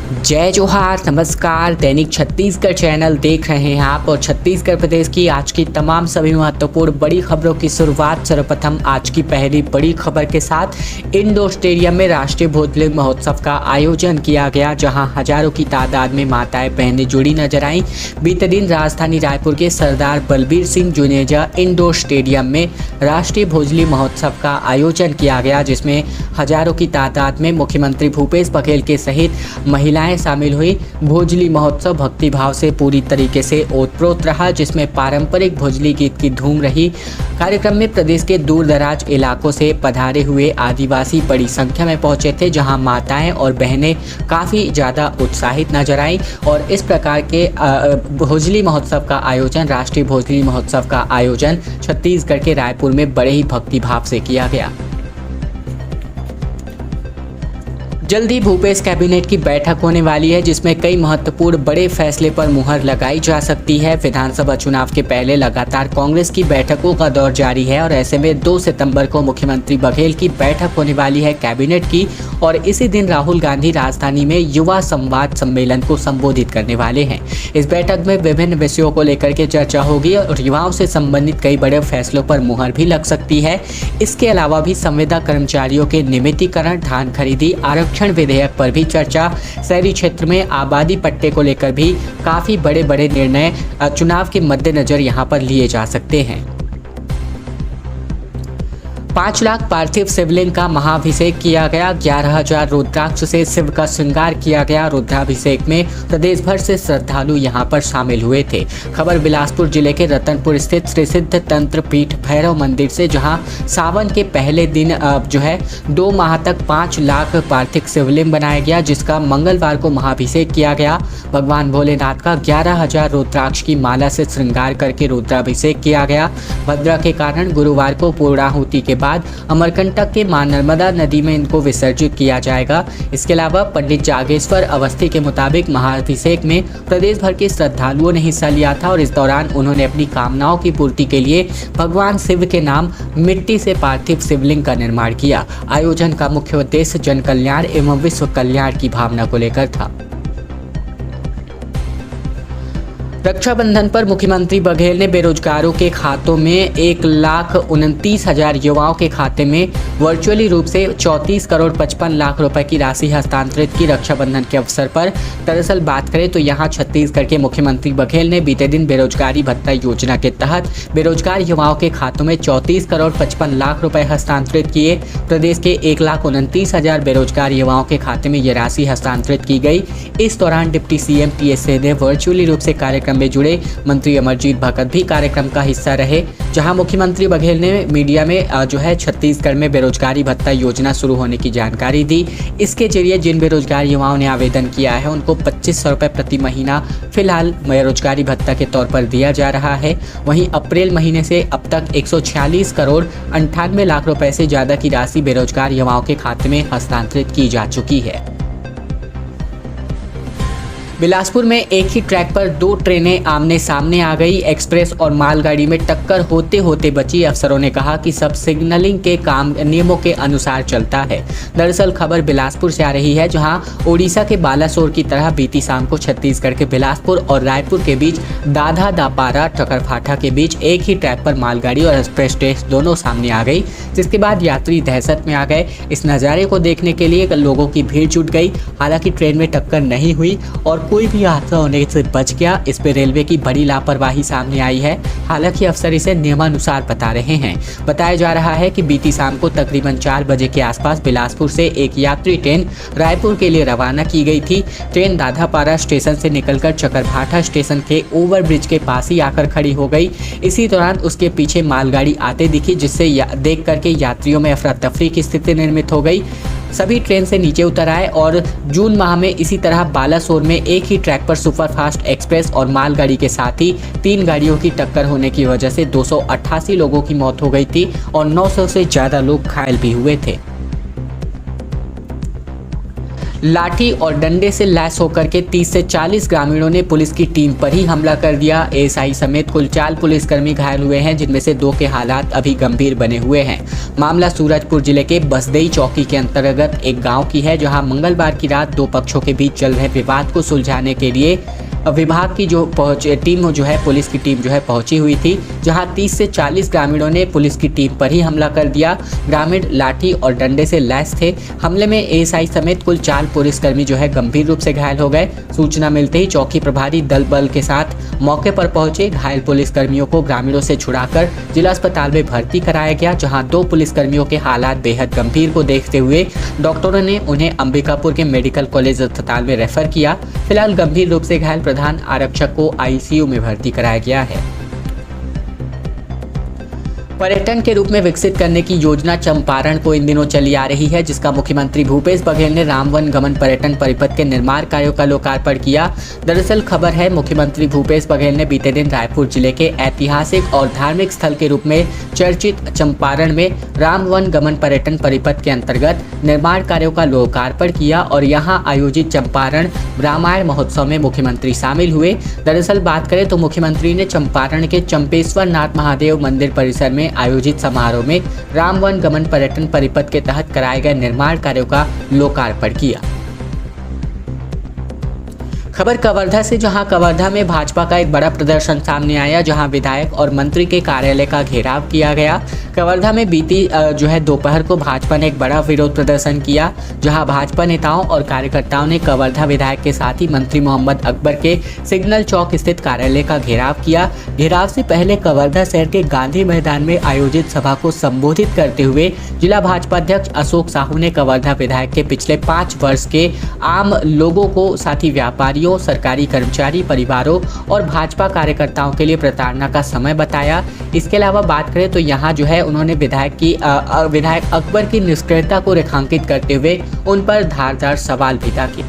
जय जोहार, नमस्कार। दैनिक छत्तीसगढ़ चैनल देख रहे हैं आप और छत्तीसगढ़ प्रदेश की आज की तमाम सभी महत्वपूर्ण बड़ी खबरों की शुरुआत सर्वप्रथम आज की पहली बड़ी खबर के साथ। इंडोर स्टेडियम में राष्ट्रीय भोजली महोत्सव का आयोजन किया गया, जहां हजारों की तादाद में माताएं बहनें जुड़ी नजर आईं। बीते दिन राजधानी रायपुर के सरदार बलबीर सिंह जुनेजा इंडोर स्टेडियम में राष्ट्रीय भोजली महोत्सव का आयोजन किया गया, जिसमें हजारों की तादाद में मुख्यमंत्री भूपेश बघेल के सहित महिलाएं शामिल हुई। भोजली महोत्सव भक्ति भाव से पूरी तरीके से ओतप्रोत रहा, जिसमें पारंपरिक भोजली गीत की धूम रही। कार्यक्रम में प्रदेश के दूर दराज इलाकों से पधारे हुए आदिवासी बड़ी संख्या में पहुंचे थे, जहां माताएं और बहनें काफ़ी ज़्यादा उत्साहित नजर आईं। और इस प्रकार के भोजली महोत्सव का आयोजन, राष्ट्रीय भोजली महोत्सव का आयोजन छत्तीसगढ़ के रायपुर में बड़े ही भक्ति भाव से किया गया। जल्दी भूपेश कैबिनेट की बैठक होने वाली है, जिसमें कई महत्वपूर्ण बड़े फैसले पर मुहर लगाई जा सकती है। विधानसभा चुनाव के पहले लगातार कांग्रेस की बैठकों का दौर जारी है और ऐसे में 2 सितंबर को मुख्यमंत्री बघेल की बैठक होने वाली है कैबिनेट की, और इसी दिन राहुल गांधी राजधानी में युवा संवाद सम्मेलन को संबोधित करने वाले हैं। इस बैठक में विभिन्न विषयों को लेकर के चर्चा होगी और युवाओं से संबंधित कई बड़े फैसलों पर मुहर भी लग सकती है। इसके अलावा भी संविदा कर्मचारियों के नियमितीकरण, धान खरीदी, आरक्षण विधेयक पर भी चर्चा, शहरी क्षेत्र में आबादी पट्टे को लेकर भी काफी बड़े बड़े निर्णय चुनाव के मद्देनजर यहां पर लिए जा सकते हैं। 5 लाख पार्थिव शिवलिंग का महाअभिषेक किया गया। 11,000 रुद्राक्ष से शिव का श्रृंगार किया गया। रुद्राभिषेक में प्रदेश भर से श्रद्धालु यहां पर शामिल हुए थे। खबर बिलासपुर जिले के रतनपुर स्थित श्री सिद्ध तंत्र पीठ भैरव मंदिर से, जहां सावन के पहले दिन 2 माह तक 5 लाख पार्थिव शिवलिंग बनाया गया, जिसका मंगलवार को महाअभिषेक किया गया। भगवान भोलेनाथ का 11,000 रुद्राक्ष की माला से श्रृंगार करके रुद्राभिषेक किया गया। भद्रा के कारण गुरुवार को पूर्णाहुति के बाद अमरकंटक के मां नर्मदा नदी में इनको विसर्जित किया जाएगा। इसके अलावा पंडित जागेश्वर अवस्थी के मुताबिक महाअभिषेक में प्रदेश भर के श्रद्धालुओं ने हिस्सा लिया था और इस दौरान उन्होंने अपनी कामनाओं की पूर्ति के लिए भगवान शिव के नाम मिट्टी से पार्थिव शिवलिंग का निर्माण किया। आयोजन का मुख्य उद्देश्य जन कल्याण एवं विश्व कल्याण की भावना को लेकर था। रक्षाबंधन पर मुख्यमंत्री बघेल ने बेरोजगारों के खातों में 1,29,000 युवाओं के खाते में वर्चुअली रूप से 34 करोड़ 55 लाख रुपए की राशि हस्तांतरित की। रक्षाबंधन के अवसर पर दरअसल बात करें तो यहां छत्तीसगढ़ के मुख्यमंत्री बघेल ने बीते दिन बेरोजगारी भत्ता योजना के तहत बेरोजगार युवाओं के खातों में 34 करोड़ 55 लाख रुपए हस्तांतरित किए। प्रदेश के 1,29,000 बेरोजगार युवाओं के खाते में यह राशि हस्तांतरित की गई। इस दौरान deputy CM TS Singhdeo virtually रूप से कार्यक्रम में जुड़े। मंत्री अमरजीत भगत भी कार्यक्रम का हिस्सा रहे, जहां मुख्यमंत्री बघेल ने मीडिया में छत्तीसगढ़ में बेरोजगारी भत्ता योजना शुरू होने की जानकारी दी। इसके जरिए जिन बेरोजगार युवाओं ने आवेदन किया है उनको 2500 रुपये प्रति महीना फिलहाल बेरोजगारी भत्ता के तौर पर दिया जा रहा है। वहीं अप्रैल महीने से अब तक 146 करोड़ 98 लाख रुपए से ज्यादा की राशि बेरोजगार युवाओं के खाते में हस्तांतरित की जा चुकी है। बिलासपुर में एक ही ट्रैक पर 2 ट्रेनें आमने सामने आ गई। एक्सप्रेस और मालगाड़ी में टक्कर होते होते बची। अफसरों ने कहा कि सब सिग्नलिंग के काम नियमों के अनुसार चलता है। दरअसल खबर बिलासपुर से आ रही है, जहां ओडिशा के बालासोर की तरह बीती शाम को छत्तीसगढ़ के बिलासपुर और रायपुर के बीच दाधा दापारा टकरफाटा के बीच एक ही ट्रैक पर मालगाड़ी और एक्सप्रेस ट्रेन दोनों सामने आ गई, जिसके बाद यात्री दहशत में आ गए। इस नज़ारे को देखने के लिए लोगों की भीड़ जुट गई। हालांकि ट्रेन में टक्कर नहीं हुई और कोई भी हादसा होने से बच गया। इस पे रेलवे की बड़ी लापरवाही सामने आई है। हालांकि अफसर इसे नियमानुसार बता रहे हैं। बताया जा रहा है कि बीती शाम को तकरीबन 4 बजे के आसपास बिलासपुर से एक यात्री ट्रेन रायपुर के लिए रवाना की गई थी। ट्रेन दाधापारा स्टेशन से निकलकर चकरभाठा स्टेशन के ओवरब्रिज के पास ही आकर खड़ी हो गई। इसी दौरान उसके पीछे मालगाड़ी आते दिखी, जिससे देख करके यात्रियों में अफरा तफरी की स्थिति निर्मित हो गई। सभी ट्रेन से नीचे उतर आए और जून माह में इसी तरह बालासोर में एक ही ट्रैक पर सुपरफास्ट एक्सप्रेस और मालगाड़ी के साथ ही 3 गाड़ियों की टक्कर होने की वजह से 288 लोगों की मौत हो गई थी और 900 से ज़्यादा लोग घायल भी हुए थे। लाठी और डंडे से लैस होकर के 30 से 40 ग्रामीणों ने पुलिस की टीम पर ही हमला कर दिया। एएसआई समेत कुल 4 पुलिसकर्मी घायल हुए हैं, जिनमें से 2 के हालात अभी गंभीर बने हुए हैं। मामला सूरजपुर जिले के बसदेई चौकी के अंतर्गत एक गांव की है, जहां मंगलवार की रात 2 पक्षों के बीच चल रहे विवाद को सुलझाने के लिए विभाग की टीम जो है पुलिस की टीम जो है पहुंची हुई थी, जहां 30 से 40 ग्रामीणों ने पुलिस की टीम पर ही हमला कर दिया। ग्रामीण लाठी और डंडे से लैस थे। हमले में एएसआई समेत कुल 4 पुलिसकर्मी जो है गंभीर रूप से घायल हो गए। सूचना मिलते ही चौकी प्रभारी दल बल के साथ मौके पर पहुंचे। घायल पुलिसकर्मियों को ग्रामीणों से छुड़ाकर जिला अस्पताल में भर्ती कराया गया, जहां 2 पुलिसकर्मियों के हालात बेहद गंभीर को देखते हुए डॉक्टरों ने उन्हें अंबिकापुर के मेडिकल कॉलेज अस्पताल में रेफर किया। फिलहाल गंभीर रूप से घायल प्रधान आरक्षक को आईसीयू में भर्ती कराया गया है। पर्यटन के रूप में विकसित करने की योजना चंपारण को इन दिनों चली आ रही है, जिसका मुख्यमंत्री भूपेश बघेल ने राम वन गमन पर्यटन परिपथ के निर्माण कार्यों का लोकार्पण किया। दरअसल खबर है, मुख्यमंत्री भूपेश बघेल ने बीते दिन रायपुर जिले के ऐतिहासिक और धार्मिक स्थल के रूप में चर्चित चंपारण में राम वन गमन पर्यटन परिपथ के अंतर्गत निर्माण कार्यों का लोकार्पण किया और यहाँ आयोजित चंपारण रामायण महोत्सव में मुख्यमंत्री शामिल हुए। दरअसल बात करें तो मुख्यमंत्री ने चंपारण के चंपेश्वर नाथ महादेव मंदिर परिसर में आयोजित समारोह में राम वन गमन पर्यटन परिपथ के तहत कराए गए निर्माण कार्यों का लोकार्पण किया। खबर कवर्धा से, जहां कवर्धा में भाजपा का एक बड़ा प्रदर्शन सामने आया, जहां विधायक और मंत्री के कार्यालय का घेराव किया गया। कवर्धा में बीती दोपहर को भाजपा ने एक बड़ा विरोध प्रदर्शन किया, जहां भाजपा नेताओं और कार्यकर्ताओं ने कवर्धा विधायक के साथ ही मंत्री मोहम्मद अकबर के सिग्नल चौक स्थित कार्यालय का घेराव किया। घेराव से पहले कवर्धा शहर के गांधी मैदान में आयोजित सभा को संबोधित करते हुए जिला भाजपा अध्यक्ष अशोक साहू ने कवर्धा विधायक के पिछले 5 वर्ष के आम लोगों को, साथी व्यापारियों, सरकारी कर्मचारी परिवारों और भाजपा कार्यकर्ताओं के लिए प्रताड़ना का समय बताया। इसके अलावा बात करें तो यहाँ जो है उन्होंने विधायक अकबर की निष्क्रियता को रेखांकित करते हुए उन पर धारदार सवाल भी किए।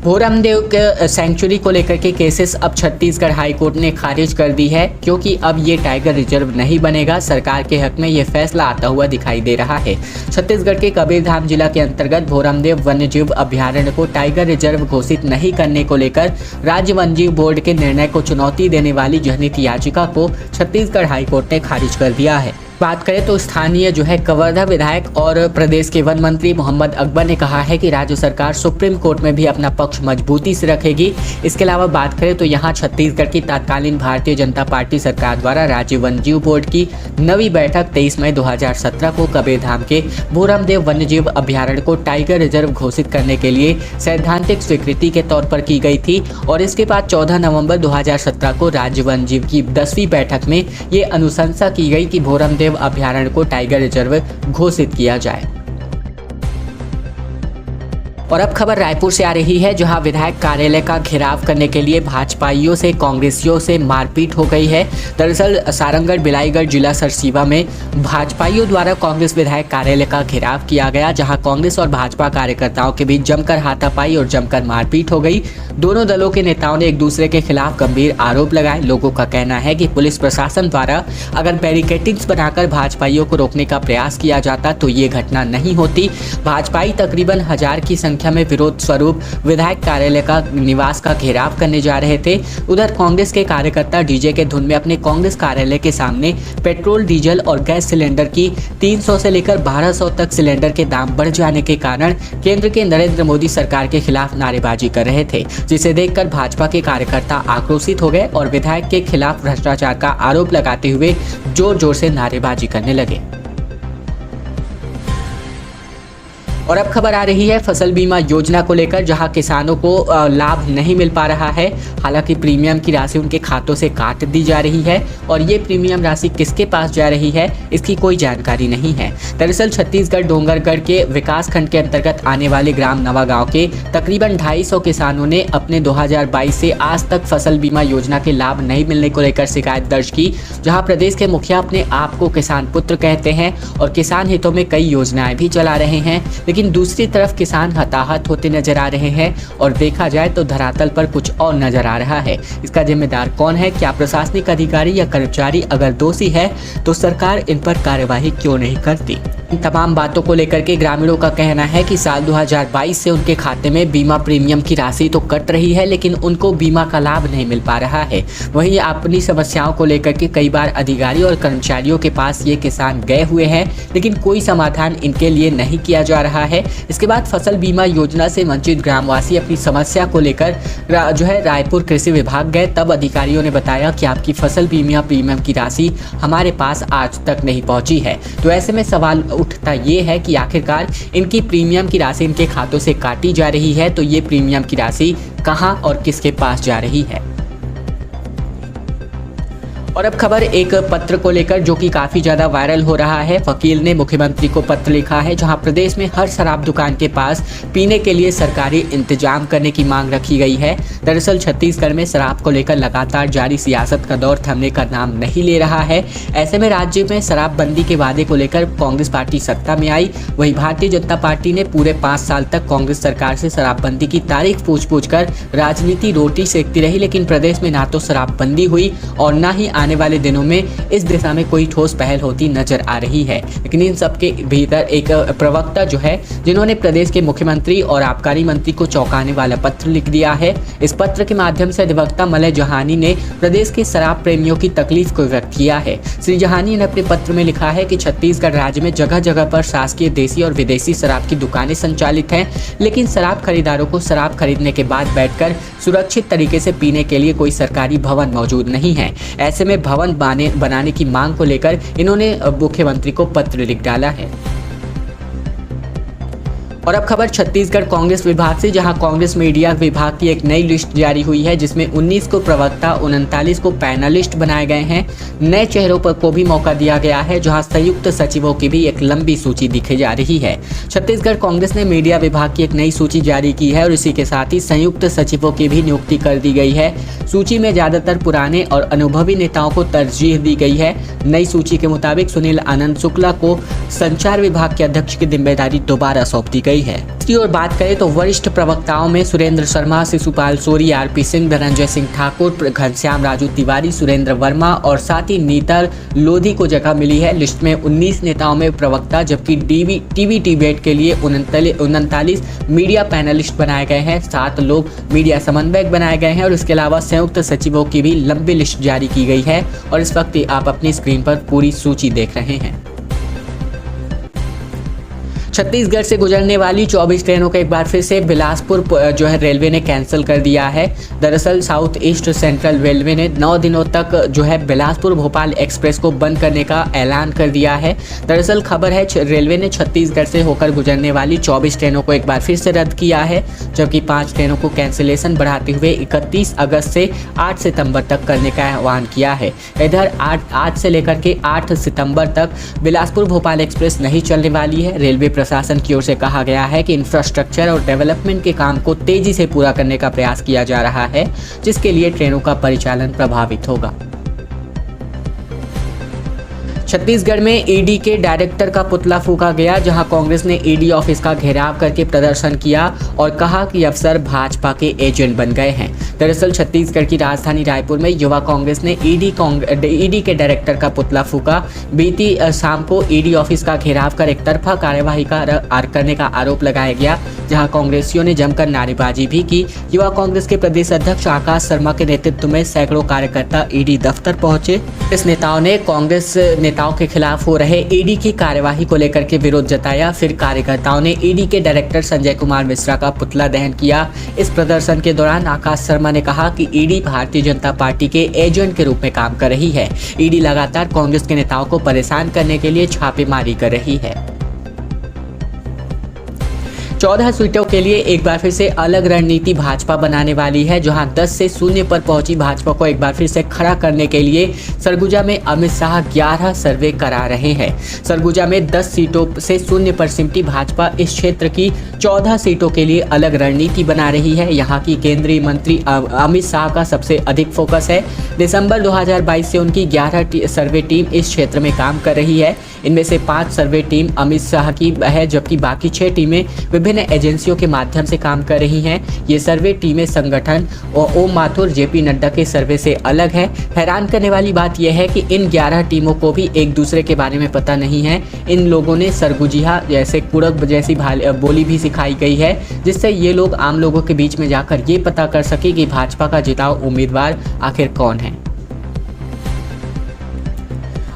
भोरमदेव के सेंचुरी को लेकर के केसेस अब छत्तीसगढ़ हाईकोर्ट ने खारिज कर दी है, क्योंकि अब ये टाइगर रिजर्व नहीं बनेगा। सरकार के हक में ये फैसला आता हुआ दिखाई दे रहा है। छत्तीसगढ़ के कबीरधाम जिला के अंतर्गत भोरमदेव वन्यजीव अभ्यारण्य को टाइगर रिजर्व घोषित नहीं करने को लेकर राज्य वन्यजीव बोर्ड के निर्णय को चुनौती देने वाली जनहित याचिका को छत्तीसगढ़ हाईकोर्ट ने खारिज कर दिया है। बात करें तो स्थानीय कवर्धा विधायक और प्रदेश के वन मंत्री मोहम्मद अकबर ने कहा है कि राज्य सरकार सुप्रीम कोर्ट में भी अपना पक्ष मजबूती से रखेगी। इसके अलावा बात करें तो यहाँ छत्तीसगढ़ की तत्कालीन भारतीय जनता पार्टी सरकार द्वारा राज्य वन्यजीव बोर्ड की नवी बैठक 23 मई 2017 को कबीरधाम के भोरमदेव वन्यजीव अभ्यारण्य को टाइगर रिजर्व घोषित करने के लिए सैद्धांतिक स्वीकृति के तौर पर की गई थी और इसके बाद 14 नवंबर 2017 को राज्य वन्यजीव की 10वीं बैठक में ये अनुशंसा की गई कि भोरमदेव अभ्यारण्य को टाइगर रिजर्व घोषित किया जाए। और अब खबर रायपुर से आ रही है, जहां विधायक कार्यालय का घेराव करने के लिए भाजपाइयों से कांग्रेसियों से मारपीट हो गई है। दरअसल सारंगढ़ बिलाईगढ़ जिला सरसीवा में भाजपाइयों द्वारा कांग्रेस विधायक कार्यालय का घेराव किया गया, जहां कांग्रेस और भाजपा कार्यकर्ताओं के बीच जमकर हाथापाई और जमकर मारपीट हो गई। दोनों दलों के नेताओं ने एक दूसरे के खिलाफ गंभीर आरोप लगाए। लोगों का कहना है कि पुलिस प्रशासन द्वारा अगर बैरिकेडिंग्स बनाकर भाजपाइयों को रोकने का प्रयास किया जाता तो ये घटना नहीं होती। भाजपाई तकरीबन 1000 की संख्या में विरोध स्वरूप विधायक कार्यालय का निवास का घेराव करने जा रहे थे। उधर कांग्रेस के कार्यकर्ता डीजे के धुन में अपने कांग्रेस कार्यालय के सामने पेट्रोल, डीजल और गैस सिलेंडर की 300 से लेकर 1200 तक सिलेंडर के दाम बढ़ जाने के कारण केंद्र के नरेंद्र मोदी सरकार के खिलाफ नारेबाजी कर रहे थे, जिसे देखकर भाजपा के कार्यकर्ता आक्रोशित हो गए और विधायक के खिलाफ भ्रष्टाचार का आरोप लगाते हुए जोर जोर से नारेबाजी करने लगे। और अब खबर आ रही है फसल बीमा योजना को लेकर, जहां किसानों को लाभ नहीं मिल पा रहा है। हालांकि प्रीमियम की राशि उनके खातों से काट दी जा रही है और ये प्रीमियम राशि किसके पास जा रही है इसकी कोई जानकारी नहीं है। दरअसल छत्तीसगढ़ डोंगरगढ़ के विकास खंड के अंतर्गत आने वाले ग्राम नवागांव के तकरीबन 250 किसानों ने अपने 2022 से आज तक फसल बीमा योजना के लाभ नहीं मिलने को लेकर शिकायत दर्ज की, जहाँ प्रदेश के मुखिया अपने आप को किसान पुत्र कहते हैं और किसान हितों में कई योजनाएं भी चला रहे हैं, लेकिन दूसरी तरफ किसान हताहत होते नजर आ रहे हैं और देखा जाए तो धरातल पर कुछ और नजर आ रहा है। इसका जिम्मेदार कौन है? क्या प्रशासनिक अधिकारी या कर्मचारी? अगर दोषी है तो सरकार इन पर कार्यवाही क्यों नहीं करती? इन तमाम बातों को लेकर के ग्रामीणों का कहना है कि साल 2022 से उनके खाते में बीमा प्रीमियम की राशि तो कट रही है, लेकिन उनको बीमा का लाभ नहीं मिल पा रहा है। वहीं अपनी समस्याओं को लेकर के कई बार अधिकारी और कर्मचारियों के पास ये किसान गए हुए हैं, लेकिन कोई समाधान इनके लिए नहीं किया जा रहा है। इसके बाद फसल बीमा योजना से वंचित ग्रामवासी अपनी समस्या को लेकर रायपुर कृषि विभाग गए। तब अधिकारियों ने बताया कि आपकी फसल बीमा प्रीमियम की राशि हमारे पास आज तक नहीं पहुंची है। तो ऐसे में सवाल उठता ये है कि आखिरकार इनकी प्रीमियम की राशि इनके खातों से काटी जा रही है, तो ये प्रीमियम की राशि कहां और किसके पास जा रही है। और अब खबर एक पत्र को लेकर जो कि काफ़ी ज़्यादा वायरल हो रहा है। वकील ने मुख्यमंत्री को पत्र लिखा है, जहां प्रदेश में हर शराब दुकान के पास पीने के लिए सरकारी इंतजाम करने की मांग रखी गई है। दरअसल छत्तीसगढ़ में शराब को लेकर लगातार जारी सियासत का दौर थमने का नाम नहीं ले रहा है। ऐसे में राज्य में शराबबंदी के वादे को लेकर कांग्रेस पार्टी सत्ता में आई। वहीं भारतीय जनता पार्टी ने पूरे 5 साल तक कांग्रेस सरकार से शराबबंदी की तारीख पूछ कर राजनीति रोटी सेकती रही, लेकिन प्रदेश में ना तो शराबबंदी हुई और ना ही आने वाले दिनों में इस दिशा में कोई ठोस पहल होती नजर आ रही है। लेकिन इन सबके भीतर एक प्रवक्ता जो है, जिन्होंने प्रदेश के मुख्यमंत्री और आबकारी मंत्री को चौंकाने वाला पत्र लिख दिया है। इस पत्र के माध्यम से अधिवक्ता मलय जहानी ने प्रदेश के शराब प्रेमियों की तकलीफ को व्यक्त किया है। श्री जहानी ने अपने पत्र में लिखा है कि छत्तीसगढ़ राज्य में जगह जगह पर शासकीय देसी और विदेशी शराब की दुकानें संचालित हैं, लेकिन शराब खरीदारों को शराब खरीदने के बाद बैठकर सुरक्षित तरीके से पीने के लिए कोई सरकारी भवन मौजूद नहीं है। ऐसे में भवन बनाने की मांग को लेकर इन्होंने मुख्यमंत्री को पत्र लिख डाला है। और अब खबर छत्तीसगढ़ कांग्रेस विभाग से, जहां कांग्रेस मीडिया विभाग की एक नई लिस्ट जारी हुई है, जिसमें 19 को प्रवक्ता, 39 को पैनलिस्ट बनाए गए हैं। नए चेहरों पर को भी मौका दिया गया है, जहां संयुक्त सचिवों की भी एक लंबी सूची दिखी जा रही है। छत्तीसगढ़ कांग्रेस ने मीडिया विभाग की एक नई सूची जारी की है और इसी के साथ ही संयुक्त सचिवों की भी नियुक्ति कर दी गई है। सूची में ज्यादातर पुराने और अनुभवी नेताओं को तरजीह दी गई है। नई सूची के मुताबिक सुनील आनंद शुक्ला को संचार विभाग के अध्यक्ष की जिम्मेदारी दोबारा सौंप दी गई है। इसकी और बात करें तो वरिष्ठ प्रवक्ताओं में सुरेंद्र शर्मा, शिशुपाल सोरी, आरपी सिंह, धनंजय सिंह ठाकुर, घनश्याम राजू तिवारी, सुरेंद्र वर्मा और साथ ही नीता लोधी को जगह मिली है। लिस्ट में 19 नेताओं में प्रवक्ता, जबकि टीवी डिबेट के लिए 39 मीडिया पैनलिस्ट बनाए गए हैं। 7 लोग मीडिया समन्वयक बनाए गए हैं और इसके अलावा संयुक्त सचिवों की भी लंबी लिस्ट जारी की गई है। और इस वक्त आप अपनी स्क्रीन पर पूरी सूची देख रहे हैं। छत्तीसगढ़ से गुजरने वाली 24 ट्रेनों को एक बार फिर से बिलासपुर रेलवे ने कैंसिल कर दिया है। दरअसल साउथ ईस्ट सेंट्रल रेलवे ने 9 दिनों तक बिलासपुर भोपाल एक्सप्रेस को बंद करने का ऐलान कर दिया है। दरअसल खबर है रेलवे ने छत्तीसगढ़ से होकर गुजरने वाली 24 ट्रेनों को एक बार फिर से रद्द किया है, जबकि 5 ट्रेनों को कैंसिलेशन बढ़ाते हुए 31 अगस्त से 8 सितंबर तक करने का आह्वान किया है। इधर आज से लेकर के 8 सितंबर तक बिलासपुर भोपाल एक्सप्रेस नहीं चलने वाली है। रेलवे प्रशासन की ओर से कहा गया है कि इंफ्रास्ट्रक्चर और डेवलपमेंट के काम को तेजी से पूरा करने का प्रयास किया जा रहा है, जिसके लिए ट्रेनों का परिचालन प्रभावित होगा। छत्तीसगढ़ में ईडी के डायरेक्टर का पुतला फूंका गया, जहां कांग्रेस ने ईडी ऑफिस का घेराव करके प्रदर्शन किया और कहा कि अफसर भाजपा के एजेंट बन गए हैं। दरअसल छत्तीसगढ़ की राजधानी रायपुर में युवा कांग्रेस ने ईडी के डायरेक्टर का पुतला फूंका। बीती शाम को ईडी ऑफिस का घेराव कर एक तरफा कार्यवाही करने का आरोप लगाया गया, जहां कांग्रेसियों ने जमकर नारेबाजी भी की। युवा कांग्रेस के प्रदेश अध्यक्ष आकाश शर्मा के नेतृत्व में सैकड़ों कार्यकर्ता ईडी दफ्तर पहुंचे। इस नेताओं ने कांग्रेस नेताओं के खिलाफ हो रहे ईडी की कार्यवाही को लेकर के विरोध जताया। फिर कार्यकर्ताओं ने ईडी के डायरेक्टर संजय कुमार मिश्रा का पुतला दहन किया। इस प्रदर्शन के दौरान आकाश शर्मा ने कहा कि ईडी भारतीय जनता पार्टी के एजेंट के रूप में काम कर रही है। ईडी लगातार कांग्रेस के नेताओं को परेशान करने के लिए छापेमारी कर रही है। 14 सीटों के लिए एक बार फिर से अलग रणनीति भाजपा बनाने वाली है, जहां 10 से 0 पर पहुंची भाजपा को एक बार फिर से खड़ा करने के लिए सरगुजा में अमित शाह 11 सर्वे करा रहे हैं। सरगुजा में 10 सीटों से 0 पर सिमटी भाजपा इस क्षेत्र की 14 सीटों के लिए अलग रणनीति बना रही है। यहां की केंद्रीय मंत्री अमित शाह का सबसे अधिक फोकस है। दिसंबर 2022 से उनकी 11 सर्वे टीम इस क्षेत्र में काम कर रही है। इनमें से 5 सर्वे टीम अमित शाह की है, जबकि बाकी 6 टीमें विभिन्न एजेंसियों के माध्यम से काम कर रही हैं। ये सर्वे टीमें संगठन और ओम माथुर जेपी नड्डा के सर्वे से अलग है। हैरान करने वाली बात यह है कि इन 11 टीमों को भी एक दूसरे के बारे में पता नहीं है। इन लोगों ने सरगुजिया जैसे कुड़क जैसी बोली भी सिखाई गई है, जिससे ये लोग आम लोगों के बीच में जाकर ये पता कर सके कि भाजपा का जिताऊ उम्मीदवार आखिर कौन है।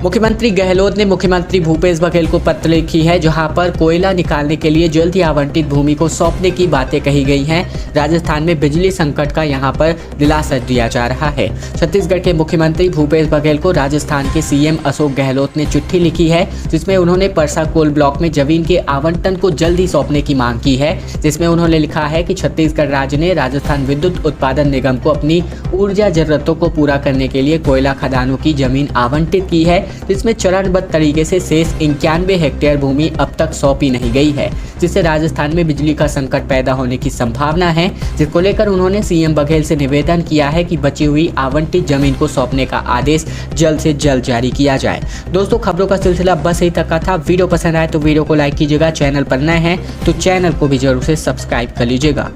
मुख्यमंत्री गहलोत ने मुख्यमंत्री भूपेश बघेल को पत्र लिखी है, जहां पर कोयला निकालने के लिए जल्द ही आवंटित भूमि को सौंपने की बातें कही गई हैं। राजस्थान में बिजली संकट का यहां पर दिलासा दिया जा रहा है। छत्तीसगढ़ के मुख्यमंत्री भूपेश बघेल को राजस्थान के सीएम अशोक गहलोत ने चिट्ठी लिखी है, जिसमें उन्होंने परसा कोल ब्लॉक में जमीन के आवंटन को जल्द ही सौंपने की मांग की है। जिसमें उन्होंने लिखा है कि छत्तीसगढ़ राज्य ने राजस्थान विद्युत उत्पादन निगम को अपनी ऊर्जा जरूरतों को पूरा करने के लिए कोयला खदानों की जमीन आवंटित की है, जिसमें चरणबद्ध तरीके से शेष 91 हेक्टेयर भूमि अब तक सौंपी नहीं गई है, जिससे राजस्थान में बिजली का संकट पैदा होने की संभावना है। जिसको लेकर उन्होंने सीएम बघेल से निवेदन किया है कि बची हुई आवंटित जमीन को सौंपने का आदेश जल्द से जल्द जारी किया जाए। दोस्तों, खबरों का सिलसिला बस यही तक का था। वीडियो पसंद आए तो वीडियो को लाइक कीजिएगा, चैनल पर नए हैं तो चैनल को भी जरूर से सब्सक्राइब कर लीजिएगा।